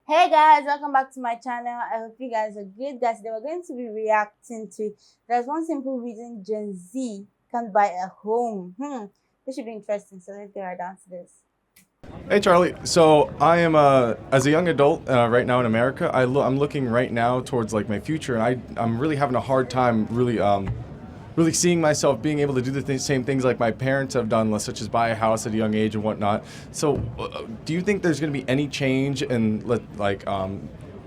Hey guys, welcome back to my channel. I hope you guys are good. Guys, today we're going to be reacting to there's one simple reason Gen Z can't buy a home. This should be interesting. So let's get right down to this. Hey Charlie. So I am as a young adult right now in America. I'm looking right now towards like my future, and I'm really having a hard time really seeing myself being able to do the same things like my parents have done, such as buy a house at a young age and whatnot. So do you think there's going to be any change in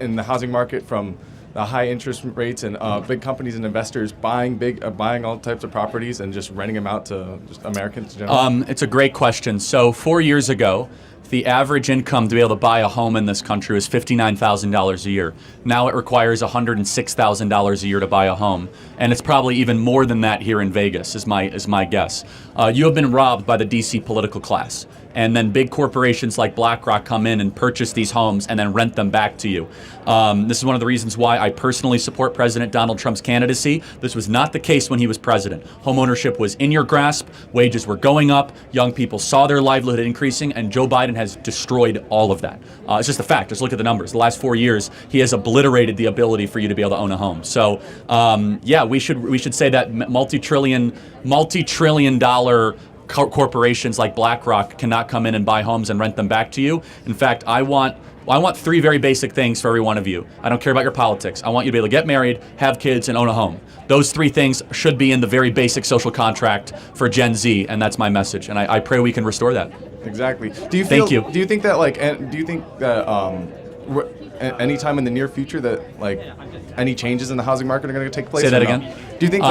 in the housing market from the high interest rates and big companies and investors buying all types of properties and just renting them out to just Americans in general? It's a great question. So 4 years ago, the average income to be able to buy a home in this country was $59,000 a year. Now it requires $106,000 a year to buy a home, and it's probably even more than that here in Vegas, is my guess. You have been robbed by the DC political class, and then big corporations like BlackRock come in and purchase these homes and then rent them back to you. This is one of the reasons why I personally support President Donald Trump's candidacy. This was not the case when he was president. Homeownership was in your grasp, wages were going up, young people saw their livelihood increasing, and Joe Biden has destroyed all of that. It's just a fact. Just look at the numbers. The last 4 years, he has obliterated the ability for you to be able to own a home. So, yeah, we should say that multi-trillion dollar corporations like BlackRock cannot come in and buy homes and rent them back to you. In fact, I want three very basic things for every one of you. I don't care about your politics. I want you to be able to get married, have kids, and own a home. Those three things should be in the very basic social contract for Gen Z, and that's my message. And I pray we can restore that. Exactly. Thank you. Do you think that anytime in the near future that like any changes in the housing market are going to take place? Say that or no? again? Do you think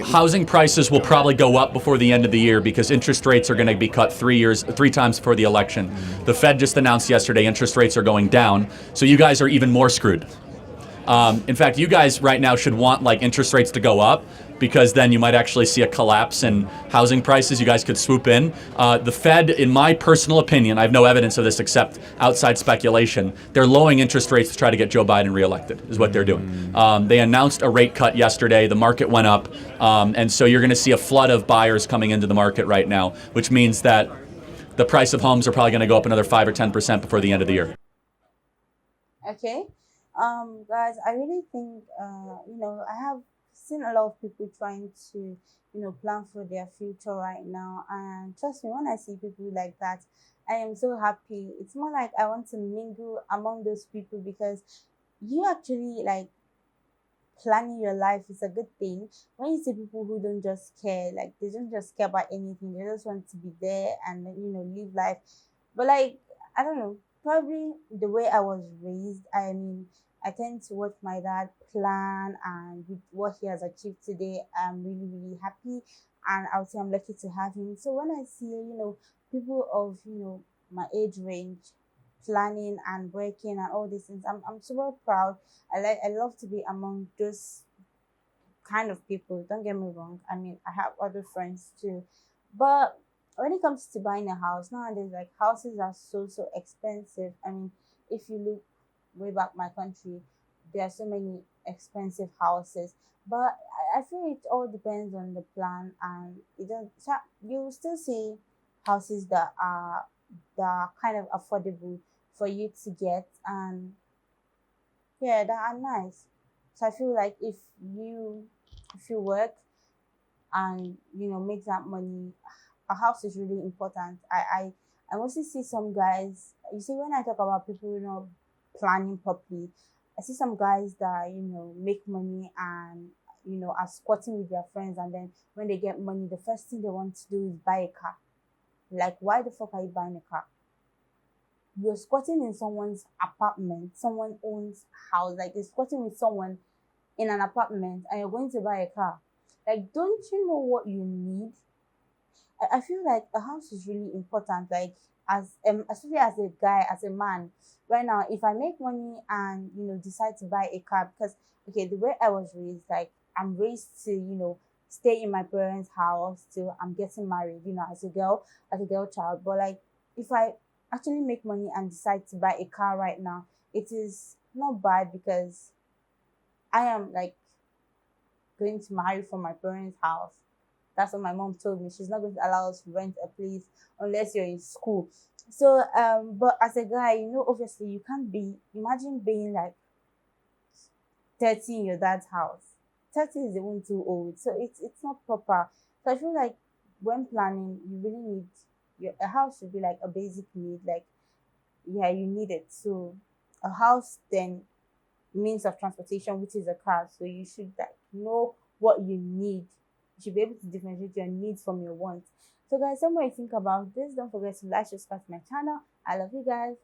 Housing prices will probably go up before the end of the year because interest rates are going to be cut 3 times before the election. The Fed just announced yesterday interest rates are going down, so you guys are even more screwed. In fact, you guys right now should want like interest rates to go up because then you might actually see a collapse in housing prices. You guys could swoop in. The Fed, in my personal opinion, I have no evidence of this except outside speculation, they're lowering interest rates to try to get Joe Biden reelected, is what they're doing. They announced a rate cut yesterday. The market went up. And so you're going to see a flood of buyers coming into the market right now, which means that the price of homes are probably going to go up another 5 or 10% before the end of the year. Okay. Guys, I really think I have seen a lot of people trying to, plan for their future right now. And trust me, when I see people like that, I am so happy. It's more like I want to mingle among those people because you actually like planning your life is a good thing. When you see people who don't just care, like they don't just care about anything, they just want to be there and live life. But like I don't know, probably the way I was raised, I mean, I tend to watch my dad plan, and with what he has achieved today, I'm really, really happy. And I would say I'm lucky to have him. So when I see, people of, my age range planning and working and all these things, I'm super proud. I love to be among those kind of people. Don't get me wrong. I mean, I have other friends too. But when it comes to buying a house, nowadays, like houses are so expensive. I mean, if you look way back my country, there are so many expensive houses. But I feel it all depends on the plan, and it does so you will still see houses that are kind of affordable for you to get, and yeah, that are nice. So I feel like if you work and make that money, a house is really important. I mostly see some guys. You see, when I talk about people planning properly, I see some guys that make money and are squatting with their friends, and then when they get money, the first thing they want to do is buy a car. Like, why the fuck are you buying a car? You're squatting in someone's apartment, someone owns house, like you're squatting with someone in an apartment and you're going to buy a car. Like, don't you know what you need? I feel like a house is really important. Like, as especially as a guy, as a man, right now, if I make money and decide to buy a car, because okay, the way I was raised, like I'm raised to stay in my parents' house till I'm getting married, as a girl child. But like, if I actually make money and decide to buy a car right now, it is not bad because I am like going to marry from my parents' house. That's what my mom told me. She's not going to allow us to rent a place unless you're in school. So, but as a guy, obviously you can't be, imagine being like 30 in your dad's house. 30 is even too old. So it's not proper. So I feel like when planning, you really need a house should be like a basic need. Like, yeah, you need it. So a house, then means of transportation, which is a car. So you should like know what you need. You should be able to differentiate your needs from your wants. So guys, somewhere you think about this, don't forget to like, subscribe to my channel. I love you guys.